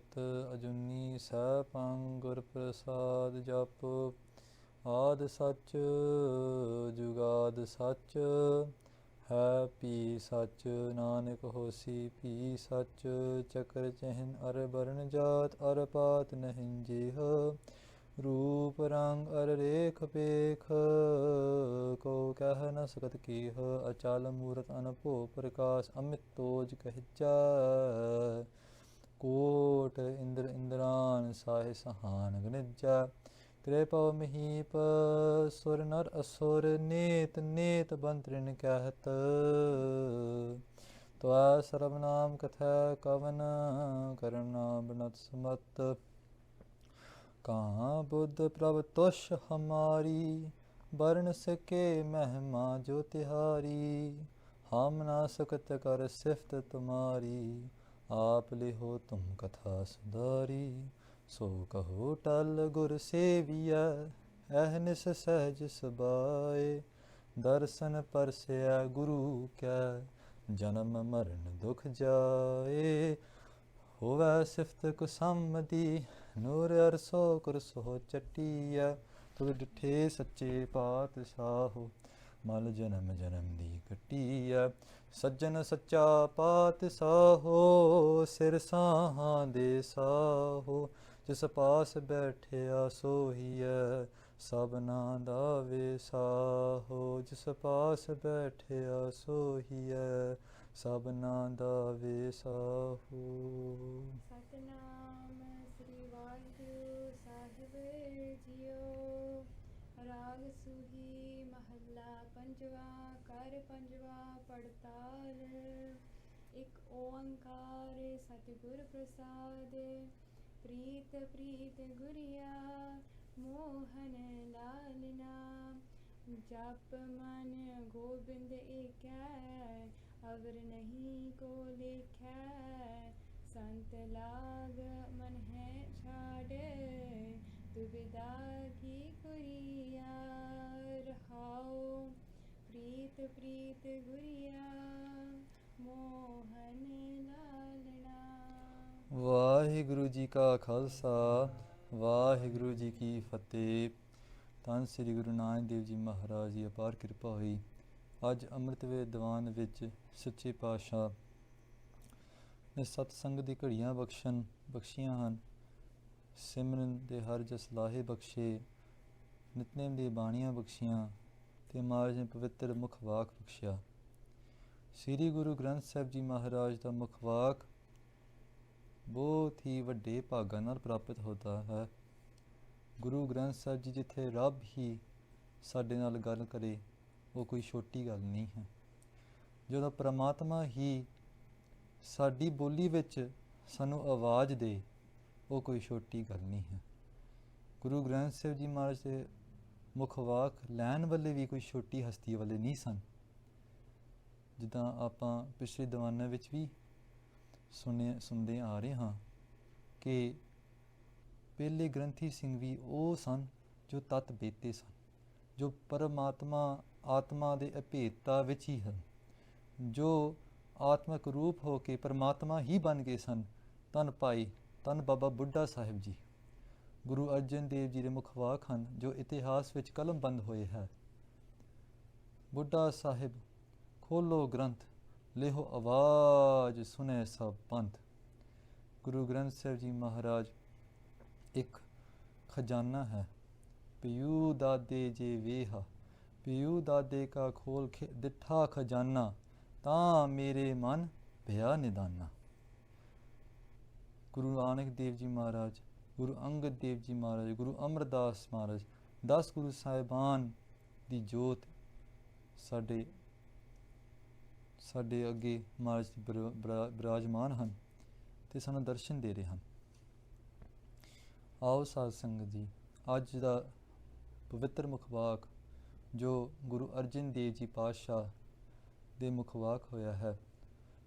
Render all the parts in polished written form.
ਜੋਤ ਅਜੂਨੀ ਸੈਭੰ ਗੁਰ ਪ੍ਰਸਾਦ ਜਪ। ਆਦਿ ਸੱਚ ਜੁਗਾਦ ਸੱਚ ਹੈ ਭੀ ਸੱਚ। ਨਾਨਕ ਹੋਸੀ ਭੀ ਸੱਚ। ਚੱਕਰ ਚਿਹਨ ਅਰ ਬਰਨ ਜਾਤ ਅਰ ਪਾਤ ਨਹੀਂ ਜੇਹ। ਰੂਪ ਰੰਗ ਅਰ ਰੇਖ ਪੇਖ ਕੋ ਕਹਿ ਨ ਸਕਤ ਕੇਹ। ਅਚਲ ਮੂਰਤ ਅਨਭੋ ਪ੍ਰਕਾਸ਼ ਅਮਿਤ ਤੋਜ ਕਹਿਜੈ। ਕੋਟ ਇੰਦਰ ਇੰਦਰਾਨ ਸਾਹਿ ਸਹਾਨ ਗਨਿਜੈ। ਤ੍ਰਿਭੁਵ ਮਹੀਪ ਸੁਰ ਨਰ ਅਸੁਰ ਨੇਤ ਨੇਤ ਬੰਤਰਿਨ ਕਹਿਤ। ਤਵੈ ਸਰਬ ਨਾਮ ਕਥੈ ਕਵਨ ਕਰਨਾ ਬਨਤ ਸਮਤ। ਕਹਾਂ ਬੁੱਧ ਪ੍ਰਭ ਤੁਸ਼ ਹਮਾਰੀ ਬਰਨ ਸਕੇ ਮਹਿਮਾ ਜੋ ਤਿਹਾਰੀ। ਹਮ ਨਾ ਸਕਤ ਕਰ ਸਿਫਤ ਤੁਮਾਰੀ ਆਪ ਲਿਹੋ ਤੁਮ ਕਥਾ ਸੁਧਾਰੀ। ਸੋ ਕਹੋ ਟਲ ਗੁਰ ਸੇਵੀਐ ਅਹਨਿਸ ਸਹਿਜ ਸਬਾਏ। ਦਰਸ਼ਨ ਪਰਸੈ ਗੁਰੂ ਕੈ ਜਨਮ ਮਰਨ ਦੁਖ ਜਾਏ। ਹੋਵੈ ਸਿਫਤ ਕੁਸੰਮਦੀ ਨੂਰ ਅਰਸੋ ਕੁਰਸੋ ਚੱਟੀਐ। ਤੁਧ ਡਿਠੇ ਸੱਚੇ ਪਾਤਸ਼ਾਹੋ ਮਲ ਜਨਮ ਜਨਮ ਦੀ ਕੱਟੀਐ। ਸੱਜਣ ਸੱਚਾ ਪਾਤਸ਼ਾਹੋ ਸਿਰ ਸਾਹਾਂ ਦੇ ਸਾਹੋ। ਜਿਸ ਪਾਸ ਬੈਠਿਆ ਸੋਹੀਐ ਸਭਨਾ ਦਾ ਵਿਸਾਹੋ। ਜਿਸ ਪਾਸ ਬੈਠਿਆ ਸੋਹੀਐ ਸਭਨਾ ਦਾ ਵਿਸਾਹੋ। ਸਤਿਨਾਮ ਸ੍ਰੀ ਵਾਹਿਗੁਰੂ ਸਾਹਿਬ ਜੀਓ। ਰਾਗ ਸੂਹੀ ਮਹੱਲਾ ਪੰਜਵਾ। ਘਰ ਪੰਜਵਾ ਪੜਤਾਲ। ਇੱਕ ਓੰਕਾਰ ਸਤਿਗੁਰ ਪ੍ਰਸਾਦ। ਪ੍ਰੀਤ ਪ੍ਰੀਤ ਗੁਰੀਆ ਮੋਹਨ ਲਾਲਨਾ। ਜਪ ਮਨ ਗੋਬਿੰਦ ਏਕੈ ਅਵਰ ਨਹੀਂ ਕੋ ਲੇਖੈ। ਸੰਤ ਲਾਗ ਮਨ ਹੈ ਛਾੜ ਦੁਬਿਧਾ ਕੀ ਕੁਰੀਆ। ਰਹਾਉ ਪ੍ਰੀਤ ਪ੍ਰੀਤ ਗੁਰੀਆ ਮੋਹਨ ਲਾਲਣਾ। ਵਾਹਿਗੁਰੂ ਜੀ ਕਾ ਖਾਲਸਾ ਵਾਹਿਗੁਰੂ ਜੀ ਕੀ ਫਤਿਹ। ਧੰਨ ਸ੍ਰੀ ਗੁਰੂ ਨਾਨਕ ਦੇਵ ਜੀ ਮਹਾਰਾਜ ਦੀ ਅਪਾਰ ਕਿਰਪਾ ਹੋਈ। ਅੱਜ ਅੰਮ੍ਰਿਤ ਵੇਲੇ ਦੀਵਾਨ ਵਿੱਚ ਸੱਚੇ ਪਾਤਸ਼ਾਹ ਨੇ ਸਤਸੰਗ ਦੀ ਘੜੀਆਂ ਬਖਸ਼ੀਆਂ ਹਨ। ਸਿਮਰਨ ਦੇ ਹਰ ਜਸ ਲਾਹੇ ਬਖਸ਼ੇ। ਨਿਤਨੇਮ ਦੀਆਂ ਬਾਣੀਆਂ ਬਖਸ਼ੀਆਂ ਅਤੇ ਮਹਾਰਾਜ ਨੇ ਪਵਿੱਤਰ ਮੁਖ ਵਾਕ ਬਖਸ਼ਿਆ। ਸ੍ਰੀ ਗੁਰੂ ਗ੍ਰੰਥ ਸਾਹਿਬ ਜੀ ਮਹਾਰਾਜ ਦਾ ਮੁਖ ਵਾਕ ਬਹੁਤ ਹੀ ਵੱਡੇ ਭਾਗਾਂ ਨਾਲ ਪ੍ਰਾਪਤ ਹੁੰਦਾ ਹੈ। ਗੁਰੂ ਗ੍ਰੰਥ ਸਾਹਿਬ ਜੀ ਜਿੱਥੇ ਰੱਬ ਹੀ ਸਾਡੇ ਨਾਲ ਗੱਲ ਕਰੇ ਉਹ ਕੋਈ ਛੋਟੀ ਗੱਲ ਨਹੀਂ ਹੈ। ਜਦੋਂ ਪਰਮਾਤਮਾ ਹੀ ਸਾਡੀ ਬੋਲੀ ਵਿੱਚ ਸਾਨੂੰ ਆਵਾਜ਼ ਦੇ ਉਹ ਕੋਈ ਛੋਟੀ ਗੱਲ ਨਹੀਂ ਹੈ। ਗੁਰੂ ਗ੍ਰੰਥ ਸਾਹਿਬ ਜੀ ਮਹਾਰਾਜ ਦੇ ਮੁਖ ਵਾਕ ਲੈਣ ਵਾਲੇ ਵੀ ਕੋਈ ਛੋਟੀ ਹਸਤੀ ਵਾਲੇ ਨਹੀਂ ਸਨ। ਜਿੱਦਾਂ ਆਪਾਂ ਪਿਛਲੇ ਦੀਵਾਨਾਂ ਵਿੱਚ ਵੀ ਸੁਣਦੇ ਆ ਰਹੇ ਹਾਂ ਕਿ ਪਹਿਲੇ ਗ੍ਰੰਥੀ ਸਿੰਘ ਵੀ ਉਹ ਸਨ ਜੋ ਤਤ ਬੇਤੇ ਸਨ, ਜੋ ਪਰਮਾਤਮਾ ਆਤਮਾ ਦੇ ਅਭੇਦਤਾ ਵਿੱਚ ਹੀ ਹਨ, ਜੋ ਆਤਮਿਕ ਰੂਪ ਹੋ ਕੇ ਪਰਮਾਤਮਾ ਹੀ ਬਣ ਗਏ ਸਨ। ਧੰਨ ਭਾਈ ਧੰਨ ਬਾਬਾ ਬੁੱਢਾ ਸਾਹਿਬ ਜੀ ਗੁਰੂ ਅਰਜਨ ਦੇਵ ਜੀ ਦੇ ਮੁਖ ਵਾਕ ਹਨ ਜੋ ਇਤਿਹਾਸ ਵਿੱਚ ਕਲਮਬੰਦ ਹੋਏ ਹੈ। ਬੁੱਢਾ ਸਾਹਿਬ ਖੋਲੋ ਗ੍ਰੰਥ ਲਿਹੋ ਆਵਾਜ਼ ਸੁਨੇ ਸਭ ਪੰਥ। ਗੁਰੂ ਗ੍ਰੰਥ ਸਾਹਿਬ ਜੀ ਮਹਾਰਾਜ ਇੱਕ ਖਜ਼ਾਨਾ ਹੈ। ਪਿਊ ਦਾਦੇ ਜੇ ਵੇਹਾ ਪਿਊ ਦਾਦੇ ਕਾ ਖੋਲ ਦਿੱਠਾ ਖਜ਼ਾਨਾ ਤਾਂ ਮੇਰੇ ਮਨ ਭਇਆ ਨਿਦਾਨਾ। ਗੁਰੂ ਨਾਨਕ ਦੇਵ ਜੀ ਮਹਾਰਾਜ, ਗੁਰੂ ਅੰਗਦ ਦੇਵ ਜੀ ਮਹਾਰਾਜ, ਗੁਰੂ ਅਮਰਦਾਸ ਮਹਾਰਾਜ, 10 ਗੁਰੂ ਸਾਹਿਬਾਨ ਦੀ ਜੋਤ ਸਾਡੇ ਅੱਗੇ ਮਹਾਰਾਜ ਬਿਰਾਜਮਾਨ ਹਨ ਅਤੇ ਸਾਨੂੰ ਦਰਸ਼ਨ ਦੇ ਰਹੇ ਹਨ। ਆਓ ਸਾਧ ਸੰਗਤ ਜੀ, ਅੱਜ ਦਾ ਪਵਿੱਤਰ ਮੁਖਵਾਕ ਜੋ ਗੁਰੂ ਅਰਜਨ ਦੇਵ ਜੀ ਪਾਤਸ਼ਾਹ ਦੇ ਮੁਖਵਾਕ ਹੋਇਆ ਹੈ।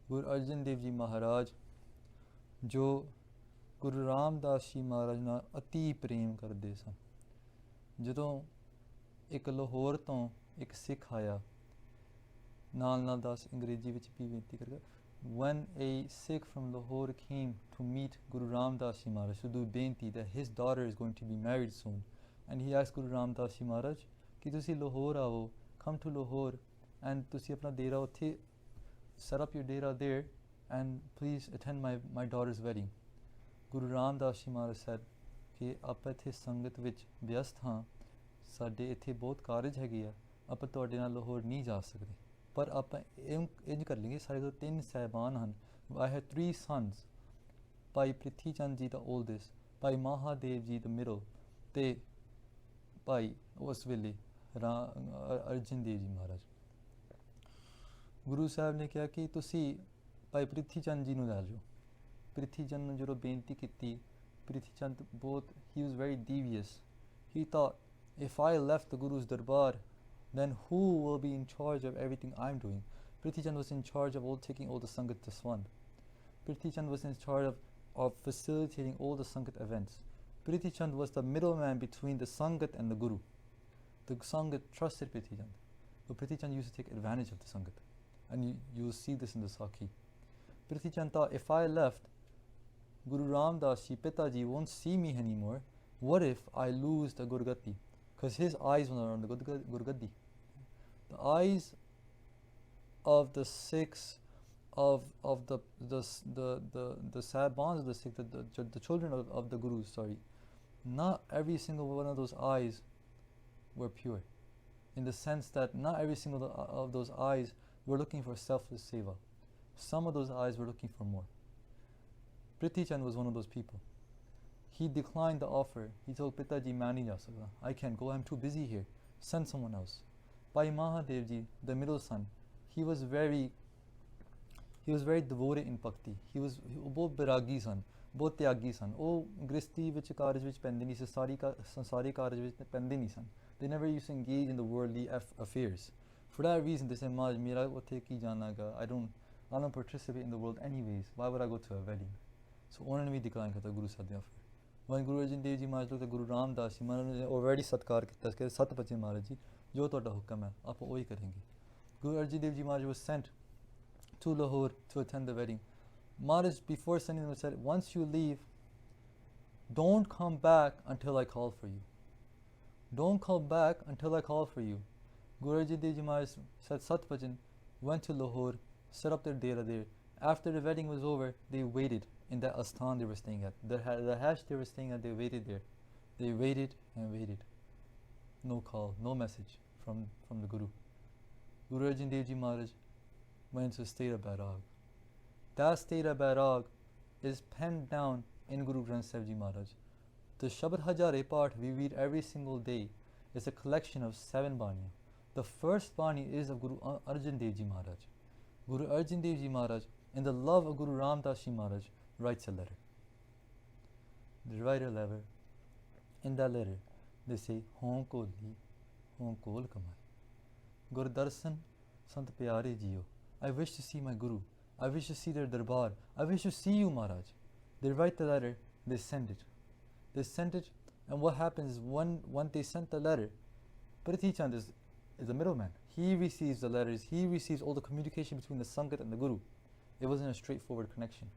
ਗੁਰੂ ਅਰਜਨ ਦੇਵ ਜੀ ਮਹਾਰਾਜ ਜੋ ਗੁਰੂ ਰਾਮਦਾਸ ਜੀ ਮਹਾਰਾਜ ਨਾਲ ਅਤੀ ਪ੍ਰੇਮ ਕਰਦੇ ਸਨ। ਜਦੋਂ ਇੱਕ ਲਾਹੌਰ ਤੋਂ ਇੱਕ ਸਿੱਖ ਆਇਆ, ਨਾਲ 10 ਅੰਗਰੇਜ਼ੀ ਵਿੱਚ ਵੀ ਬੇਨਤੀ ਕਰੇਗਾ, when a Sikh from Lahore came to meet Guru Ramdas Ji Maharaj to do benti that his daughter is going to be married soon, and he asked Guru Ramdas Ji Maharaj कि तुसी Lahore आओ, come to Lahore and तुसी अपना डेरा उत्थे set up your dera there and please attend my daughter's wedding. Guru Ramdas Ji Maharaj said कि ਆਪਾਂ ਇੱਥੇ ਸੰਗਤ ਵਿੱਚ ਵਿਅਸਤ ਹਾਂ, ਸਾਡੇ ਇੱਥੇ ਬਹੁਤ ਕਾਰਜ ਹੈਗੇ ਆ, ਆਪਾਂ ਤੁਹਾਡੇ ਨਾਲ ਲਾਹੌਰ ਨਹੀਂ ਜਾ ਸਕਦੇ, ਪਰ ਆਪਾਂ ਇੰਜ ਕਰ ਲਈਏ, ਸਾਡੇ ਕੋਲ 3 ਸਹਿਬਾਨ ਹਨ. I had 3 sons, Bhai Prithi Chand ji the oldest, Bhai Mahadev ji the middle, ਤੇ ਭਾਈ ਉਸ ਵੇਲੇ ਅਰਜਨ ਦੇਵ ਜੀ ਮਹਾਰਾਜ. ਗੁਰੂ ਸਾਹਿਬ ਨੇ ਕਿਹਾ ਕਿ ਤੁਸੀਂ ਭਾਈ ਪ੍ਰਿਥੀ ਚੰਦ ਜੀ ਨੂੰ ਲੈ ਜਾਓ. ਪ੍ਰਿਥੀ ਚੰਦ ਨੂੰ ਜਦੋਂ ਬੇਨਤੀ ਕੀਤੀ, ਪ੍ਰਿਥੀ ਚੰਦ ਬਹੁਤ, he was very devious. He thought, if I left the Guru's darbar, then who will be in charge of everything I'm doing? Prithi Chand was in charge of taking all the Sangat to Swand. Prithi Chand was in charge of facilitating all the Sangat events. Prithi Chand was the middleman between the Sangat and the Guru. The Sangat trusted Prithi Chand, but Prithi Chand used to take advantage of the Sangat. And you'll see this in the Sakhi. Prithi Chand thought, if I left, Guru Ramdas Ji, Pitaji won't see me anymore. What if I lose the Gurgati? Because his eyes were on the Gurgadi. The eyes of the Sikhs, of the Sahibans of the Sikhs, the children of the Gurus, sorry, not every single one of those eyes were pure. In the sense that not every single of those eyes were looking for selfless seva. Some of those eyes were looking for more. Prithi Chand was one of those people. He declined the offer. He told Pitaji, "Main nahi ja sakta. I can't go. I'm too busy here. Send someone else." Bhai Mahadev Ji, the middle son, he was very devoted in bhakti. He was both Bairagi san, both Tyagi san. Oh, Gristi vich karaj vich pende nahi san, sansari karaj vich pende nahi san. They never used to engage in the worldly affairs. For that reason, they said, "Maharaj, mera uthe ki jana ga. I don't participate in the world anyways. Why would I go to a wedding?" So ਉਹਨਾਂ ਨੇ ਵੀ decline ਕੀਤਾ ਗੁਰੂ ਸਾਹਿਬ ਦੇ offer. When Guru Arjan Dev Ji Maharaj looked at Guru Ramdas Ji Maharaj ਨੇ already ਸਤਕਾਰ ਕੀਤਾ, ਕਿ ਸਤ ਬਚੇ ਮਹਾਰਾਜ ਜੀ, ਜੋ ਤੁਹਾਡਾ ਹੁਕਮ ਹੈ ਆਪਾਂ ਉਹੀ ਕਰਾਂਗੇ. Guru Arjan Dev Ji Maharaj was sent to Lahore to attend the wedding. Maharaj, before sending them, said, "Once you leave, don't come back until I call for you. Don't come back until I call for you." Guru Arjan Dev Ji Maharaj said Sat Bhajan, went to Lahore, set up their dera there. After the wedding was over, they waited in that asthan they were staying at. The hash they were staying at, they waited there. They waited and waited. No call, no message from the Guru. Guru Arjan Dev Ji Maharaj went to the state of Bairaag. That state of Bairaag is penned down in Guru Granth Sahib Ji Maharaj. The Shabad Hajare part we read every single day is a collection of 7 Baniyan. The first Bani is of Guru Arjan Dev Ji Maharaj. Guru Arjan Dev Ji Maharaj, in the love of Guru Ramdas Ji Maharaj, writes a letter. They write a letter. In that letter, they say, "Hon ko li, hon kol kamai. Gur darsan sant pyare jiyo. I wish to see my Guru. I wish to see their darbar. I wish to see you, Maharaj." They write the letter, they send it. They sent it, and what happens is when they sent the letter, Prithi Chand is the middleman. He receives the letters, he receives all the communication between the Sangat and the Guru. It wasn't a straightforward connection.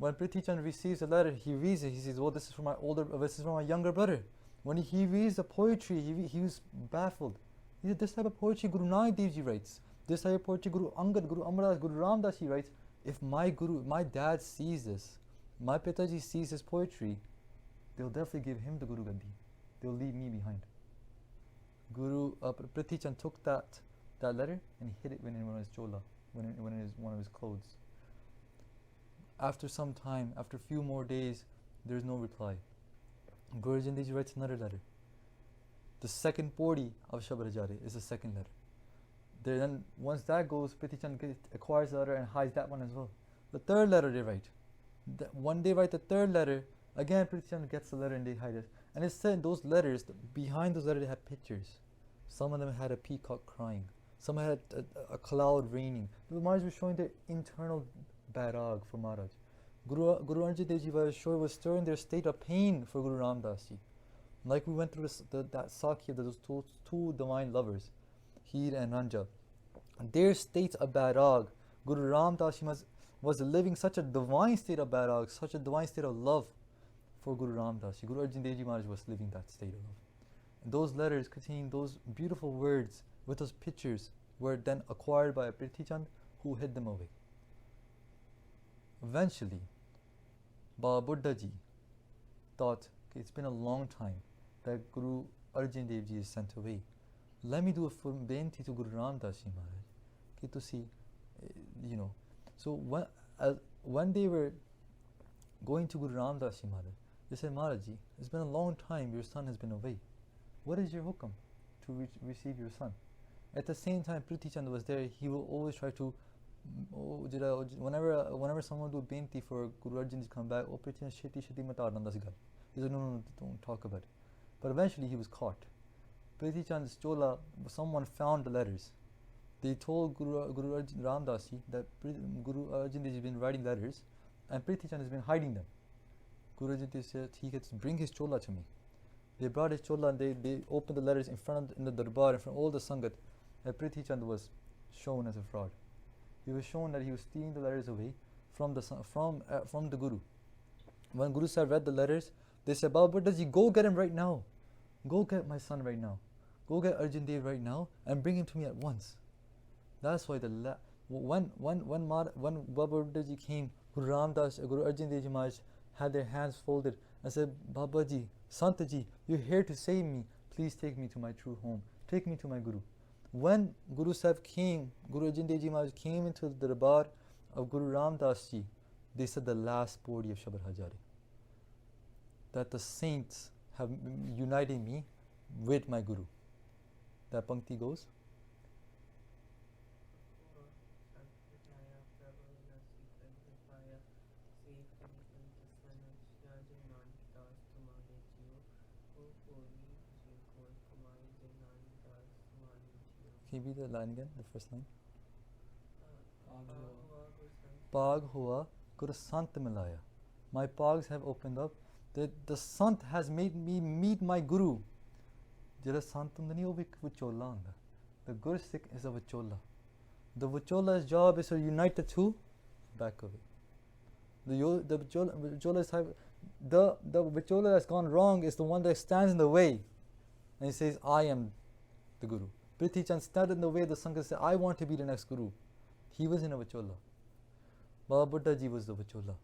When Prithi Chand receives the letter, he reads it, he says, "Oh, this is from my younger brother." When he reads the poetry, he was baffled. He said, "This type of poetry Guru Nanak Dev Ji writes. This type of poetry Guru Angad, Guru Amar Das, Guru Ramdas Ji writes. If my Guru, my dad sees this, my Pitaji sees this poetry, they'll definitely give him the Guru Gandhi. They'll leave me behind." Prithi Chand took that letter and he hid it in one of his chola, in one of his clothes. After some time, after a few more days, there's no reply. Guru Arjan Dev Ji writes another letter. The second pori of Shabad Hajare is the second letter. Then once that goes, Prithi Chand acquires the letter and hides that one as well. The third letter they write. When they write the third letter, again Prithi Chand gets the letter and they hide it. And it's said those letters, behind those letters they had pictures. Some of them had a peacock crying. Some had a cloud raining. The Maharaj was showing their internal Bairaag for Maharaj. Guru Arjan Dev Ji was stirring their state of pain for Guru Ramdas Ji. Like we went through that Sakhi of those two divine lovers, Heer and Ranja. Their states of Bairaag Guru Ramdas Ji was living such a divine state of Bairaag, such a divine state of love for Guru Ramdas Ji. Guru Arjan Dev Ji Maharaj was living that state of love. And those letters containing those beautiful words with those pictures were then acquired by a Prithi Chand who hid them away. Eventually, Baba Buddha Ji thought, okay, it's been a long time that Guru Arjan Dev Ji is sent away. Let me do a benti to Guru Ramdas Ji Maharaj. Okay, to see, you know. So when they were going to Guru Ramdas Ji Maharaj, they said, Maharaj Ji, it's been a long time your son has been away. What is your hukam to receive your son? At the same time, Prithi Chand was there. He will always try to, whenever someone do benti for Guru Arjan to come back, oh Prithi Chand, sheti mata nanda sigal. He said, no, don't talk about it. But eventually he was caught. Prithi Chand's chola, someone found the letters. They told Guru Arjan Ramdas Ji that Guru Arjan Dev has been writing letters, and Prithi Chand has been hiding them. Guru Arjan Dev said, he gets bring his chola to me. They brought his chola and they opened the letters in the darbar, in front of all the sangat. And Prithi Chand was shown as a fraud. He was shown that he was stealing the letters away from the Guru. When Guru Sahib read the letters, they said, Baba Buddha Ji, go get him right now. Go get my son right now. Go get Arjan Dev right now and bring him to me at once. That's why when Baba Buddha Ji came, Guru Arjan Dev Ji Maharaj had their hands folded and said, Baba Ji, Sant Ji, you're here to save me. Please take me to my true home. Take me to my Guru. When Guru Sahib came, Guru Arjan Dev Ji Maharaj came into the darbar of Guru Ramdas Ji, they said the last podi of Shabad Hajare, that the saints have united me with my Guru. That pankti goes, can you read the line again, the first line? Pag hua Guru Sant milaya. My pags have opened up. The Sant has made me meet my Guru. Jira Sant hunda nahi, oh vichola hunda. The Guru Sikh is a vichola. The vichola's job is to unite the two back of it. The vichola that's gone wrong is the one that stands in the way. And he says, I am the Guru. Prithi Chand stood in the way. The Sangha said, I want to be the next Guru. He was in a vichola. Baba Buddha Ji was the vichola.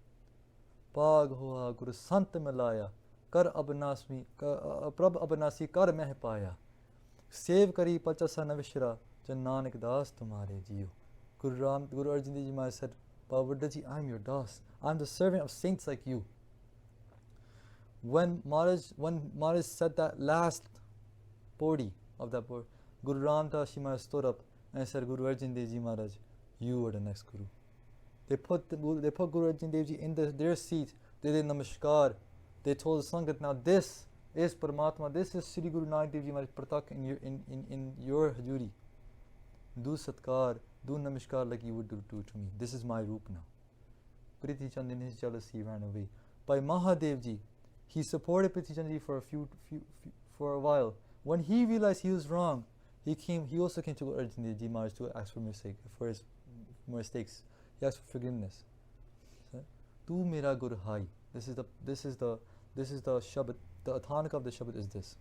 Pag hua Guru Sant milaya, kar abnasmi, prab abnasi kar meh paya. Save kari pachasa navishra, jan nanak das tumhare jiyo. Guru Arjan Dev Ji Maharaj said, Baba Buddha Ji, I'm your das. I'm the servant of saints like you. When Maharaj said that last podi of that board, Guru Ramdas Ji Maharaj stood up and said, Guru Arjan Dev Ji Maharaj, you are the next Guru. They put Guru Arjan Dev Ji in their seat. They did namaskar. They told the Sangat, now this is Paramatma. This is Sri Guru Nanak Dev Ji Maharaj Pratak in your hajuri. Do satkar, do namaskar like you would do to me. This is my roop now. Prithi Chand in his jealousy ran away. By Mahadev Ji, he supported Prithi Chand Ji for a while. When he realized he was wrong, he also came to Guru Arjan Dev Ji Maharaj to ask for his mistakes. He asked for forgiveness. Tu mera Gur hai. This is the Shabad. The Athanak of the Shabad is this.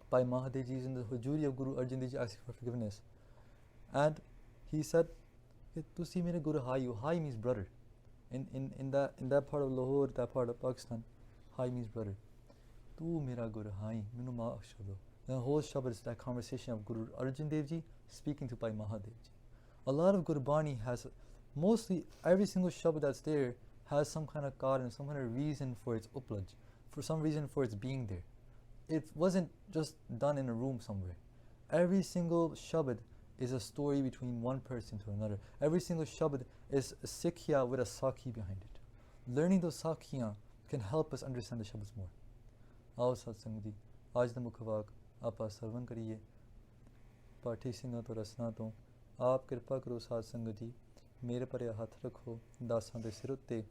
By Mahadev Ji is in the hujuri of Guru Arjan Dev Ji asking for forgiveness. And he said, Tu si mera Gur hai. Hai means brother. In that part of Lahore, that part of Pakistan, hai means brother. Tu mera Gur hai. Minu maaf shado. The whole Shabad is that conversation of Guru Arjan Dev Ji speaking to Bhai Mahadev Ji. A lot of Gurbani has, mostly every single Shabad that's there has some kind of karan, some kind of reason for its uplaj, for some reason for its being there. It wasn't just done in a room somewhere. Every single Shabad is a story between one person to another. Every single Shabad is a Sikhya with a Sakhi behind it. Learning those Sakhiyan can help us understand the Shabads more. Aao Satsang Ji, Aaj da Mukhavak, Aapa Sarvan Kariye, Pathi Singha to Rasna to, Aap Kirpa Karo Satsang Ji, Mere Pare Hath Rakho, Dasan de Sirutte,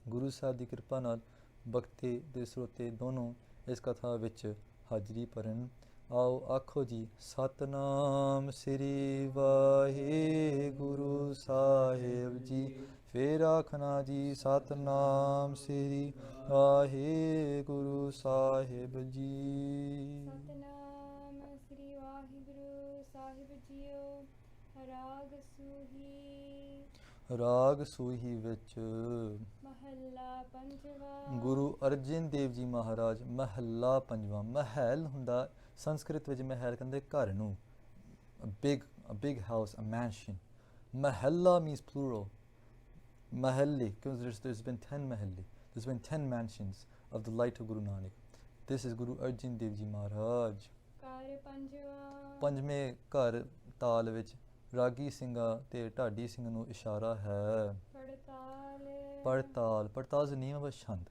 Guru Sahib di Kirpa Naal, Bhakti de Sirutte dono is Katha vich Hajri Paran, आओ आखो जी सतनाम श्री वाहिगुरु साहिब जी। फिर आखना जी सतनाम श्री वाहिगुरु साहिब जी। ਸਤਨਾਮ ਸ੍ਰੀ ਵਾਹਿਗੁਰੂ ਸਾਹਿਬ JIO. ਰਾਗ ਸੂਹੀ ਰਾਗ ਸੂਹੀ ਵਿੱਚ ਮਹੱਲਾ ਪੰਜਵਾ। ਗੁਰੂ ਅਰਜਨ ਦੇਵ ਜੀ ਮਹਾਰਾਜ ਮਹੱਲਾ ਪੰਜਵਾਂ। ਮਹਿਲ ਹੁੰਦਾ ਸੰਸਕ੍ਰਿਤ ਵਿੱਚ ਮਹਿਲ ਕਹਿੰਦੇ ਘਰ ਨੂੰ, a big house, a mansion. Mahalla means plural. Mahalli, because there's been 10 mahalli. There's been 10 mansions of the light of Guru Nanak. This is Guru Arjan Dev Ji Maharaj. ਘਰ ਪੰਜਵਾ ਪੰਜਵੇਂ ਘਰ ਤਾਲ ਵਿੱਚ ਰਾਗੀ ਸਿੰਘਾਂ ਤੇ ਢਾਡੀ ਸਿੰਘ ਨੂੰ ਇਸ਼ਾਰਾ ਹੈ। ਪੜਤਾਲ ਪੜਤਾਲ is the name of a ਛੰਦ।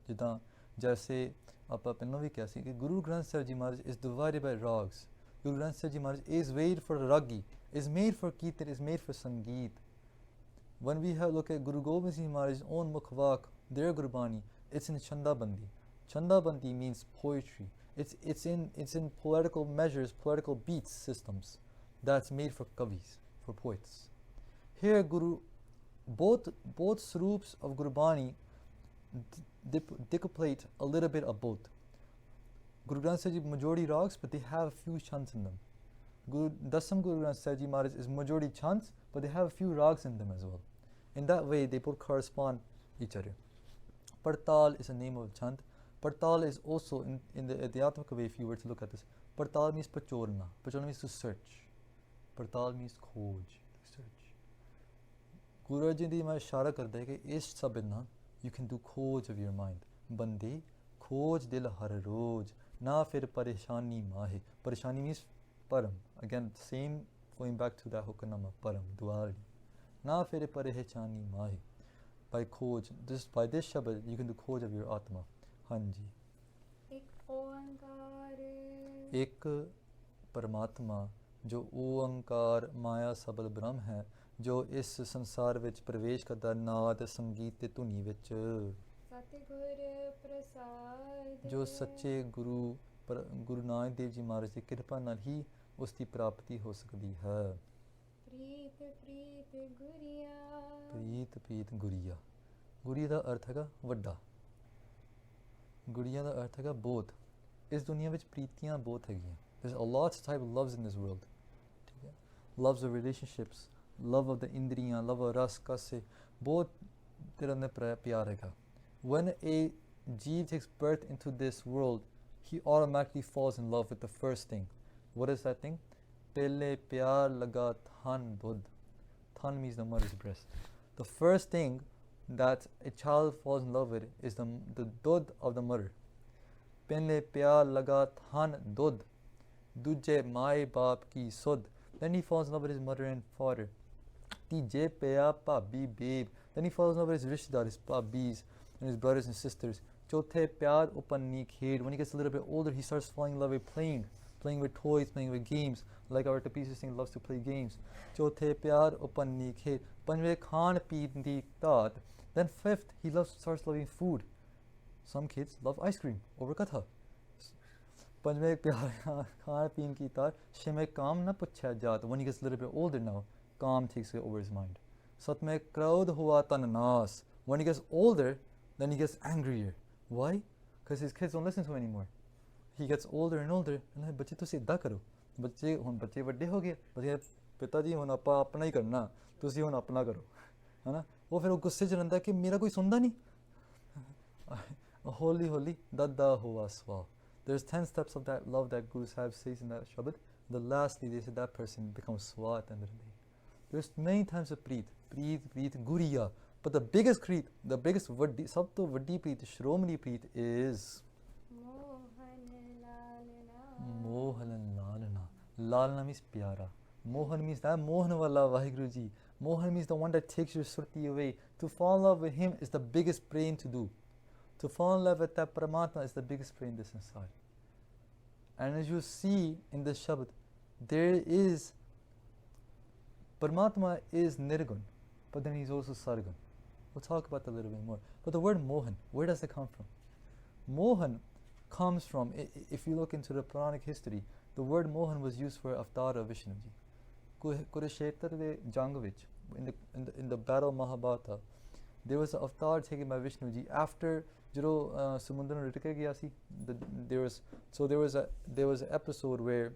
ਜਿੱਦਾਂ ਜੈਸੇ ਆਪਾਂ ਪਹਿਲਾਂ ਵੀ ਕਿਹਾ ਸੀ ਕਿ ਗੁਰੂ ਗ੍ਰੰਥ ਸਾਹਿਬ ਜੀ ਮਹਾਰਾਜ is divided by rags. Guru Granth Sahib Ji Maharaj is made for ragi, is made for kirtan, is made for sangeet. When we have look at Guru Gobind Singh Maharaj's own Mukhwak, their Gurbani, it's in Chandabandi. Chandabandi means poetry. It's in poetical measures, poetical beats systems. That's made for kavis, for poets. Here both swaroops of Gurbani decoplate a little bit of both. Guru Granth Sahib Ji majority rags, but they have a few chants in them. Dasam Guru Granth Sahib Ji Maharaj is majority chants, but they have a few rags in them as well. In that way, they both correspond each other. Partal is a name of chant. Partal is also in the Adhyatmika way, if you were to look at this. Partal means pachorna. Pachorna means to search. Partal means khoj, to search. Guru Arjan Dev Ji Maharaj ishara karda hai ki is sabid na, you can do khoj of your mind. Bande khoj dil har roj. Na fir pareshani mahe. Pareshani means param. Again, same, going back to that Hukumnama, param, duality. Na fir pareshani mahe. By khoj, by this shabad, you can do khoj of your atma. Hanji. ਇੱਕ ਓੰਕਾਰ ਇੱਕ ਪਰਮਾਤਮਾ ਜੋ ਓੰਕਾਰ ਮਾਇਆ ਸਬਦ ਬ੍ਰਹਮ ਹੈ, ਜੋ ਇਸ ਸੰਸਾਰ ਵਿੱਚ ਪ੍ਰਵੇਸ਼ ਕਰਦਾ ਨਾਦ ਸੰਗੀਤ ਤੇ ਧੁਨੀ ਵਿੱਚ। ਸਤਿਗੁਰ ਪ੍ਰਸਾਦ ਜੋ ਸੱਚੇ ਗੁਰੂ ਨਾਨਕ ਦੇਵ ਜੀ ਮਹਾਰਾਜ ਦੀ ਕਿਰਪਾ ਨਾਲ ਹੀ ਉਸ ਦੀ ਪ੍ਰਾਪਤੀ ਹੋ ਸਕਦੀ ਹੈ। ਪ੍ਰੀਤ ਪ੍ਰੀਤ ਗੁਰੀਆ ਪ੍ਰੀਤ ਗੁਰੀਆ। ਗੁਰੀਆ ਦਾ ਅਰਥ ਹੈਗਾ ਵੱਡਾ। ਗੁਰੀਆ ਦਾ ਅਰਥ ਹੈਗਾ ਬਹੁਤ। ਇਸ ਦੁਨੀਆ ਵਿੱਚ ਪ੍ਰੀਤੀਆਂ ਬਹੁਤ ਹੈਗੀਆਂ। There's a lot of type of loves in this world. ਠੀਕ ਹੈ, loves of relationships, love of the indriyan, love of ras kase, ਬਹੁਤ ਤਰ੍ਹਾਂ ਦਾ ਪਿਆਰ ਹੈਗਾ। When a jeev takes birth into this world, he automatically falls in love with the first thing. What is that thing? Pele pyar laga than dud. Than means the mother's breast. The first thing that a child falls in love with is the dud of the mother. Pele pyar laga than dud. Duje mai baap ki sud. Then he falls in love with his mother and father. Tije pya bhabhi babe. Then he falls in love with his rishtadar, his bhabhis and his brothers and sisters. Chothe pyar upanni khed. When he gets a little bit older, he starts falling in love with playing with toys, playing with games, like our Tapisa Singh loves to play games. Chothe pyar upanni khed. Panjve khan peen di taat. Then fifth, he starts loving food. Some kids love ice cream over Katha. Panjve pyar khan peen ki taat. Shime kaam na puchha jaat. When he gets a little bit older now, calm takes over his mind. Satme kraud hua tan naas. When he gets older, then he gets angrier. Why? Because his kids don't listen to him anymore. He gets older and older, and ਬੱਚੇ ਤੁਸੀਂ ਇੱਦਾਂ ਕਰੋ। ਬੱਚੇ ਵੱਡੇ ਹੋ ਗਏ, ਬੱਚੇ ਪਿਤਾ ਜੀ ਹੁਣ ਆਪਾਂ ਆਪਣਾ ਹੀ ਕਰਨਾ, ਤੁਸੀਂ ਹੁਣ ਆਪਣਾ ਕਰੋ, ਹੈ ਨਾ। ਉਹ ਫਿਰ ਉਹ ਗੁੱਸੇ 'ਚ ਰਹਿੰਦਾ ਕਿ ਮੇਰਾ ਕੋਈ ਸੁਣਦਾ ਨਹੀਂ। ਹੌਲੀ ਹੌਲੀ ਦੱਦਾ ਹੋਆ ਸਵਾ। There's 10 steps of that love that Guru Sahib says in that Shabad. The lastly, they said that person becomes swa at the end of the day. There's many types of preet, guriya. But the biggest preet, the biggest vaddi, sab to vaddi preet, shromani preet is Mohan Lalana. Lalana means pyara. Mohan means that Mohan wala Vaheguru Ji. Mohan means the one that takes your surti away. To fall in love with him is the biggest praying to do. To fall in love with that Paramatma is the biggest prayer in this samsara. And as you see in this Shabad, there is Paramatma is Nirgun, but then he's also Sargun. We'll talk about that a little bit more. But the word Mohan, where does it come from? Mohan comes from, if you look into the Puranic history, the word Mohan was used for avatar of Vishnu ji. Kurukshetra de jang vich, in the battle of Mahabharata, there was an avatar taken by Vishnu ji after Jiro Samundra nu ritke gaya si. There was an episode where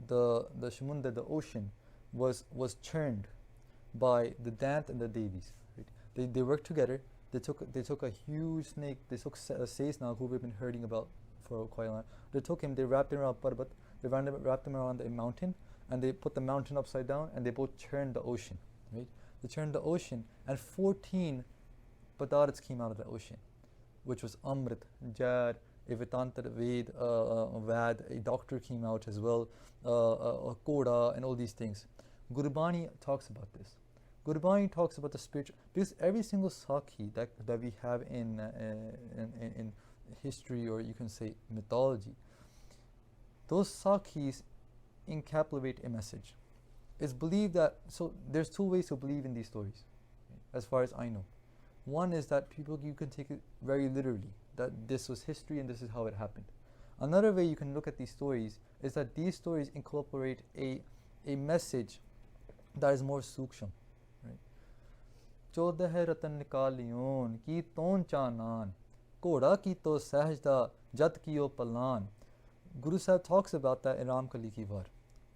the Samundra, the ocean, was churned by the Dant and the Devis. Right? They worked together. They took a huge snake. They took Sesnag, who we've been hearing about for quite a while. They took him. They wrapped him around Parbat. They wrapped him around a mountain, and they put the mountain upside down, and they both churned the ocean. Right? They churned the ocean, and 14 padarths came out of the ocean, which was Amrit, Jad, a Vedantar Ved, Vad, a doctor came out as well, a Koda, and all these things. Gurbani talks about this. Gurbani talks about the spiritual, because every single Sakhi that we have in history, or you can say mythology, those Sakhis encapsulate a message. It's believed that, so there's two ways to believe in these stories, as far as I know. One is that you can take it very literally, that this was history and this is how it happened. Another way you can look at these stories is that these stories incorporate a message that is more suksham. Chodeh ratan nikaliyon ki ton chanan, koda ki to sahjda jat kiyo palan. Guru Sahib talks about that in Ram Kali ki var.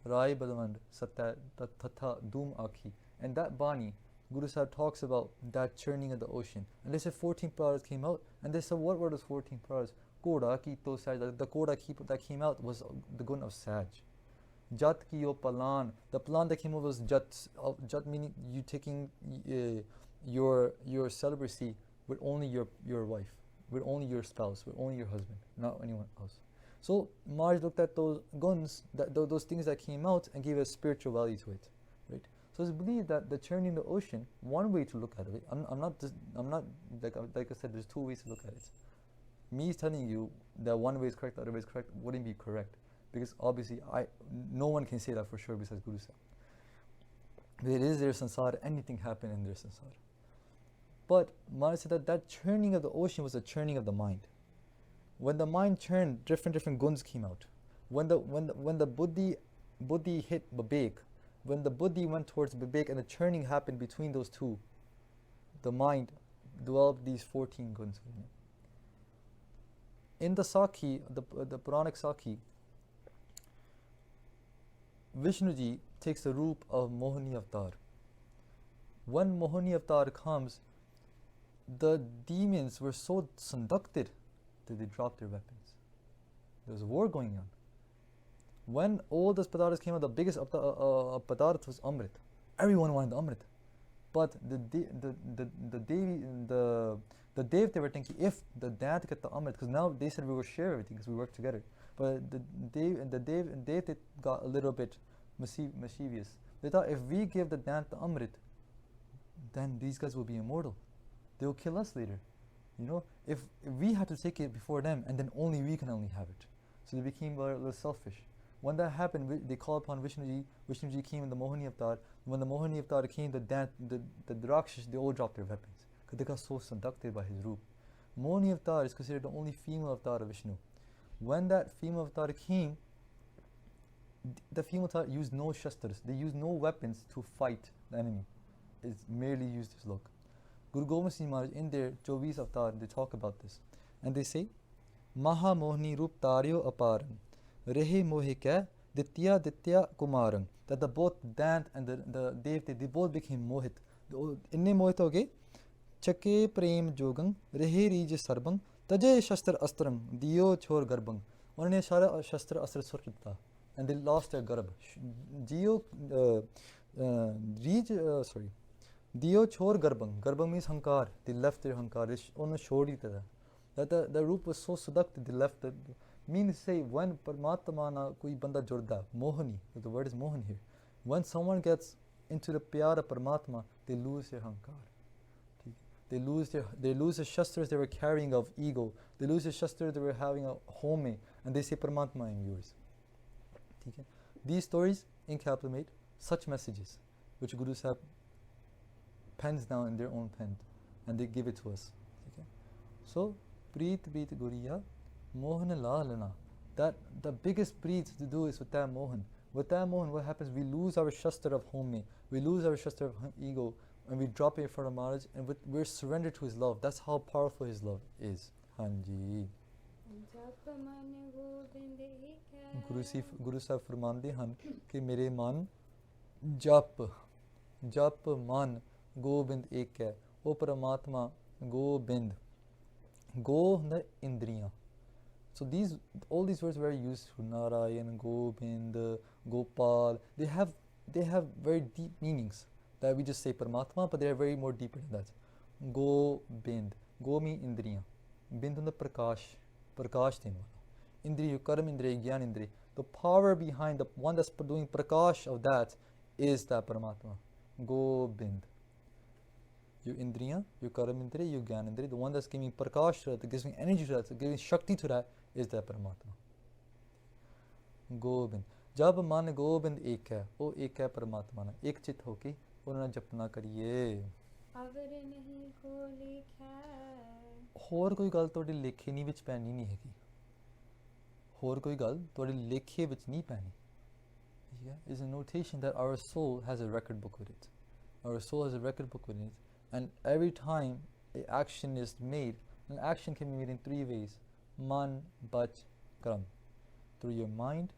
Rai Badwand Satya Tatha Doom Akhi. And that Bani, Guru Sahib talks about that churning of the ocean. And they said 14 praras came out. And they said, what were those 14 praras? Koda ki to sahjda. The koda that came out was the gun of Saj. Jat kiyo palan. The palan that came out was jat. Jat meaning you taking your celibacy with only your wife, with only your spouse, with only your husband, not anyone else. So Mars looked at those guns, those things that came out, and gave a spiritual value to it, right? So it's believed that the churning the ocean, one way to look at it, I'm not like I said, there's two ways to look at it. Me telling you that one way is correct, the other way is correct, wouldn't be correct, because obviously no one can say that for sure besides Guru Sahib. It is their sansar, anything happened in their sansar. But Mara said that churning of the ocean was a churning of the mind. When the mind churned, different guns came out. When the buddhi hit Babek, when the buddhi went towards Babek and the churning happened between those two, the mind developed these 14 guns. In the Sakhi, the Puranic Sakhi, Vishnuji takes the roop of Mohini Avatar. When Mohini Avatar comes, the demons were so seducted that they dropped their weapons. There was a war going on. When all those padarthas came out, the biggest padarth was Amrit. Everyone wanted the Amrit. But the Dev, they were thinking, if the Dad get the Amrit, because now they said we will share everything because we work together. But the Dev they got a little bit mischievous. They thought if we give the Dad the Amrit, then these guys will be immortal. They will kill us later. You know, if we had to take it before them, and then only we can only have it. So they became a little selfish. When that happened, they called upon Vishnuji. Vishnuji came in the Mohini Avatar. When the Mohini Avatar came, the Drakshas, they all dropped their weapons because they got so seducted by his roop. Mohini Avatar is considered the only female avatar of Vishnu. When that female avatar came, the female avatar used no shastras. They used no weapons to fight the enemy. It's merely used his look. Guru Gobind Singh Maharaj, in their 24 avatar, they talk about this. And they say, Maha Mohini Rup Taryo Aparan, Rehe Mohika, Ditya Kumaran. That the both Dant and the Dev, they both became Mohit. Inne Mohit ho gaye, Chake Prem Jogang, Rehe Rij Sarbang, Taje Shastra Astrang, Dio Chor Garbang. Unhone Shara Shastra Astra Sur kitta. And they lost their garb. Dio Chor Garbang. Garbang means Hankar. They left their Hankar. They showed it. That the roop was so seductive, they left the. Means say when Paramatma na koi banda jurda, Mohani, the word is Mohan here. When someone gets into the pyara Paramatma, they lose their Hankar. They lose the shastras they were carrying of ego. They lose the shastras they were having a home, and they say Paramatma I am yours. These stories encapsulate such messages, which Guru Sahib pens down in their own pen, and they give it to us. So, Preet Preet Guriya, Mohan Lalana, that the biggest breed to do is with that mohan. With that mohan, what happens? We lose our shastra of home, we lose our shastra of ego, and we drop it in front of Maharaj, and we're surrendered to his love. That's how powerful his love is. Hanji. जप मन गोबिंद एक है Guru Sahib फरमाते हैं कि मेरे मन जप मन गोबिंद एक है. O Paramatma, Gobind. Go the Indriya. So all these words were used to Narayan, Gobind, Gopal. They have very deep meanings that we just say Paramatma, but they are very more deeper than that. Gobind. Go means Indriya. Bind the Prakash din. Indriya, Karam Indriya, Gyan Indriya. The power behind the one that's doing Prakash of that is that Paramatma. Gobind. Your Indriya, your Karam Indriya, your Gyan Indriya, the one that's giving Prakash to that, that giving energy to that, giving Shakti to that, is that Paramatma. Gobind. Jab man Gobind ek hai, oh ek hai Paramatma na. Ek chit hoke, unna japna kariye. अवर नहीं को लिखा ਹੋਰ ਕੋਈ ਗੱਲ ਤੁਹਾਡੇ ਲੇਖੇ ਨਹੀਂ ਵਿੱਚ ਪੈਣੀ ਨਹੀਂ ਹੈਗੀ. ਹੋਰ ਕੋਈ ਗੱਲ ਤੁਹਾਡੇ ਲੇਖੇ ਵਿੱਚ ਨਹੀਂ ਪੈਣੀ. Yeah, is a notation that our soul has a record book with it. Our soul has a record book with it. And every time an action is made, an action can be made in three ways. Man, bach, karam. Through your mind,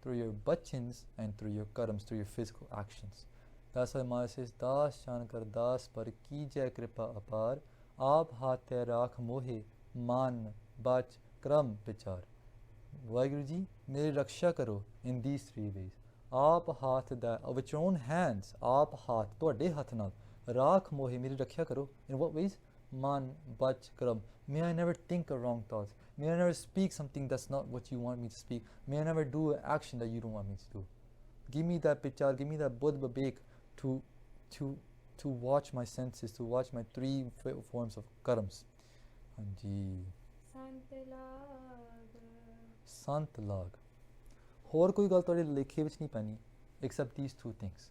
through your bachins, and through your karams, through your physical actions. That's why Maharaj says, Das shankar das par kijai kripa apar, aap haath rakh mohe, man, bach, karam, vichar. Vaheguru ji, mere raksha karo in these three ways. Aap haath da, with your own hands, aap haath, ਤੁਹਾਡੇ ਹੱਥ ਨਾਲ Rakh mohe, meri rakhya karo. In what ways? Man, bach, karam. May I never think of wrong thoughts. May I never speak something that's not what you want me to speak. May I never do an action that you don't want me to do. Give me that vichar, give me that bodh babek to watch my senses, to watch my three forms of karams. Hanji. Sant lag. ਹੋਰ ਕੋਈ ਗੱਲ ਤੁਹਾਡੇ ਲੇਖੇ ਵਿੱਚ ਨਹੀਂ ਪੈਣੀ except these two things.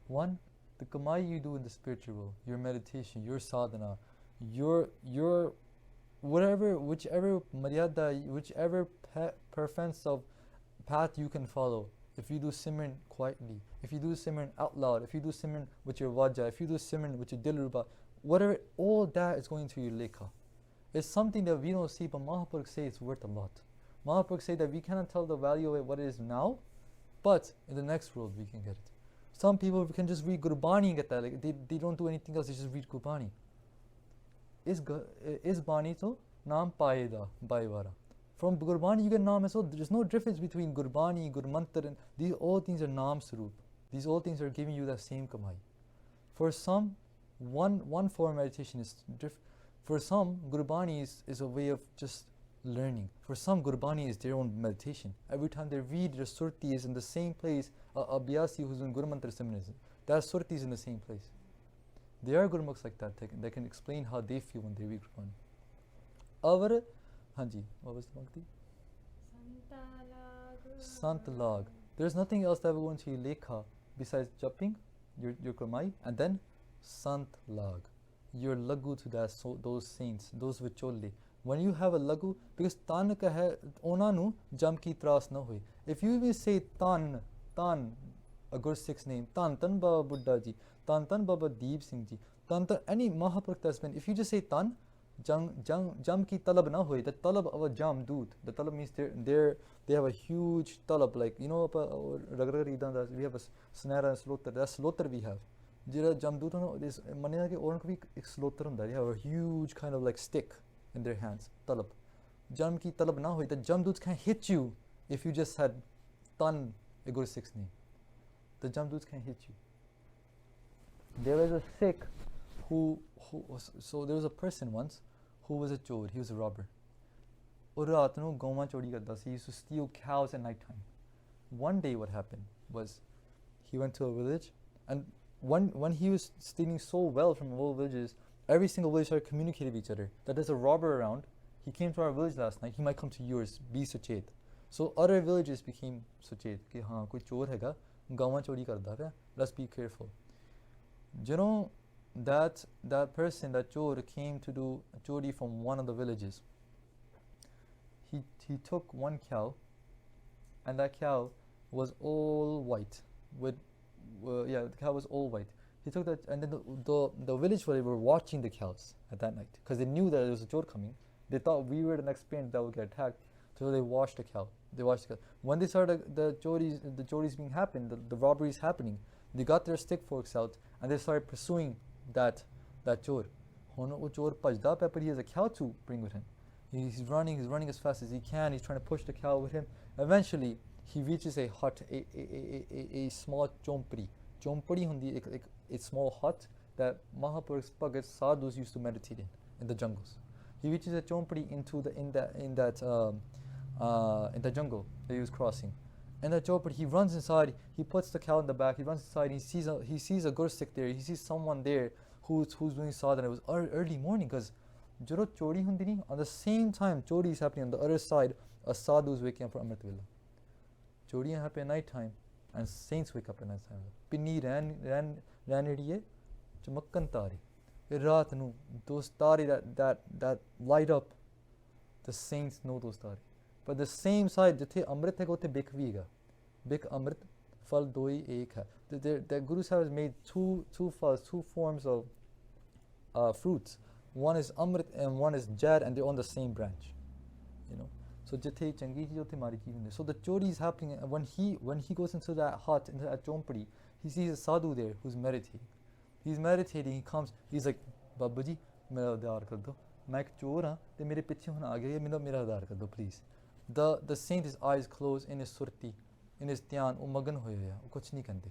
One, the kamai you do in the spiritual world, your meditation, your sadhana, your whichever maryada, whichever preference of path you can follow. If you do Simran quietly, if you do Simran out loud, if you do Simran with your vajja, if you do Simran with your dilruba, whatever, all that is going to your lekha. It's something that we don't see, but Mahaprabhu say it's worth a lot. Mahaprabhu say that we cannot tell the value of it, what it is now, but in the next world we can get it. Some people can just read Gurbani and get that. Like they don't do anything else, they just read Gurbani. Is Bani to Naam Paeda Baivara. From Gurbani you get Naam as well. There's no difference between Gurbani, Gurmantar, and these all things are Naam Sarup. These all things are giving you that same Kamai. For some, one form of meditation is different. For some, Gurbani is a way of just learning. For some, Gurbani is their own meditation. Every time they read, their surti is in the same place. A Abhyasi who's in Gurumantra Seminism, that surti is in the same place. There are Gurmukhs like that that can explain how they feel when they read Gurbani. Avar, Hanji, what was the bhakti? Sant lag. There's nothing else that will go into your lekha besides jumping, your kamai, and then Sant lag. Your lagu to that, those saints, those vichole. When you have a lagu, because tan ka hai, ona nu jam ki tras na hoy. If you will say tan, a good Sikh's name, tan Baba Buddha ji, tan Baba Deep Singh ji, tan any Mahaprabhu that's been, if you just say tan, jam ki talab na hoy, the talab of a jam doot. The talab means they have a huge talab, like, you know, we have a snare and slaughter, that's slaughter we have. Jira jam doot is manina ke orang ko bhi slaughter hunda. They have a huge kind of like stick in their hands, talab. Jam ki talab na hoy, the jam doots can hit you if you just had tan a Guru Sikh's name. The Jamdoots can hit you. There was a Sikh so there was a person once who was a chor, he was a robber. He used to steal cows at night time. One day what happened was he went to a village, and when he was stealing so well from all villages, every single village started communicating with each other that there's a robber around. He came to our village last night, he might come to yours, be suchet. So other villages became suchet ki haan koi chor hega, gawan chori karda hai, let's be careful. You know, that person, that chor, came to do chori from one of the villages. He took one cow and that cow was all white. With the cow was all white. He took that, and then the village were watching the cows at that night because they knew that there was a chor coming. They thought we were the next parent that would get attacked, so they watched the cow. They watched the cow. When they saw the choris being happened, the robberies happening, they got their stick forks out and they started pursuing that chor. ਹੁਣ ਉਹ ਚੋਰ ਭੱਜਦਾ ਪਿਆ, but he has a cow to bring with him. He's running as fast as he can. He's trying to push the cow with him. Eventually, he reaches a hut, a small chompri. Chompri hundi a small hut that Mahapurush Bhagat sadhus used to meditate in the jungles. He reaches a chompri in the jungle that he was crossing. And that chompri, he runs inside. He puts the cow in the back. He runs inside. He sees a gursik there. He sees someone there who's doing sadhana. It was early morning because jaro chori hundi nahi, on the same time chori is happening on the other side, a sadhu is waking up for Amrit Vela. Choriyan happen at night time and saints wake up at night time. Pinni ran iriye chamakkan tare. Raat nu those tare that light up, the saints know those tare. But the same side jithe Amrit hai utte bik vi hega. Bik Amrit fal doi ek hai. The Guru Sahib has made two forms of fruits. One is Amrit and one is Jad, and they're on the same branch. You know. So jithe changi chi utte mari chi hunde. So the chori is happening, and when he goes into that hut, into that chompadi, he sees a sadhu there who's meditating. He's meditating. He comes. He's like, Baba ji, mera aadhar kar do. Main ek chor haan te mere piche hun aa gaya, mera aadhar kar do, please. The saint, his eyes closed, in his surti, in his dhyan, ਉਹ ਮਗਨ ਹੋਏ ਹੋਇਆ, ਉਹ ਕੁਛ ਨਹੀਂ ਕਹਿੰਦੇ.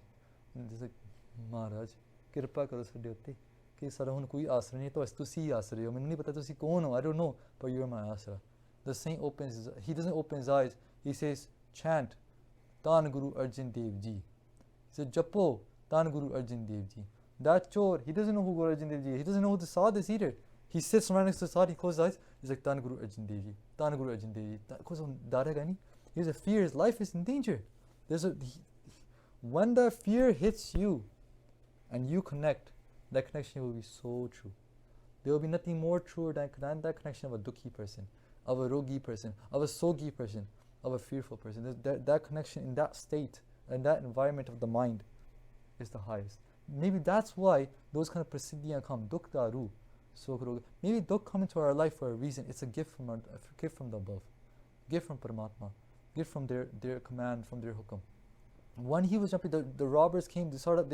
ਮਹਾਰਾਜ ਕਿਰਪਾ ਕਰੋ ਸਾਡੇ ਉੱਤੇ ਕਿ ਸਾਡਾ ਹੁਣ ਕੋਈ ਆਸਰਾ ਨਹੀਂ, ਤੁਸੀਂ ਆਸਰੇ ਹੋ, ਮੈਨੂੰ ਨਹੀਂ ਪਤਾ ਤੁਸੀਂ ਕੌਣ ਹੋ, I don't know, but you are my asra. The saint he doesn't open his eyes, he says, chant, Tan Guru Arjan Dev Ji. He said, Japo, Tan Guru Arjan Dev Ji. That chor, he doesn't know who Guru Arjan Dev Ji is, he doesn't know who the sadh is either. He sits right next to the sadh, he closes his eyes, he's like, Tan Guru Arjan Dev Ji, Tan Guru Arjan Dev Ji. He has a fear, his life is in danger. When the fear hits you and you connect, that connection will be so true. There will be nothing more true than that connection of a dukhi person, of a rogi person, of a sogi person, of a fearful person. That connection in that state and that environment of the mind is the highest. Maybe that's why those kind of prasiddhiyan come. Dukh daru, sukh roga. Maybe dukh come into our life for a reason. It's a gift from the above, gift from Paramatma, gift from their command, from their hukum. When he was jumping, the robbers came. They saw the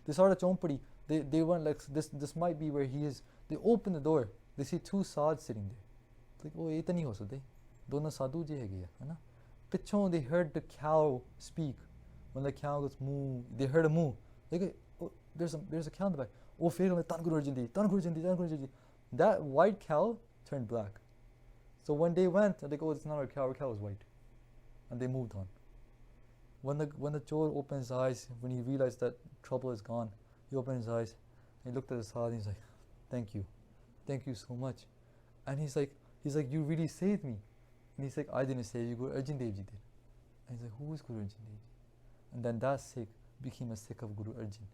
chompadi. They went like this might be where he is. They open the door. They see two sadhs sitting there. It's like, oh, ये तो नहीं हो सकते. दोनों साधु जी है गया, है ना? Pichon, they heard the cow speak. When the cow goes moo, they heard a moo. Like, oh, there's a cow in the back. Oh, fail, Tan Guru Arjan Dev, Tan Guru Arjan Dev, Tan Guru Arjan Dev. That white cow turned black. So when they went, they go, oh, it's not our cow is white, and they moved on. When the chor opened his eyes, when he realized that trouble is gone, he opened his eyes, and he looked at the sadh, and he's like, thank you so much. And he's like, you really saved me. And he's like, I didn't save you, Guru Arjan Dev Ji did. And he's like, who is Guru Arjan Dev Ji? And then that Sikh became a Sikh of Guru Arjan.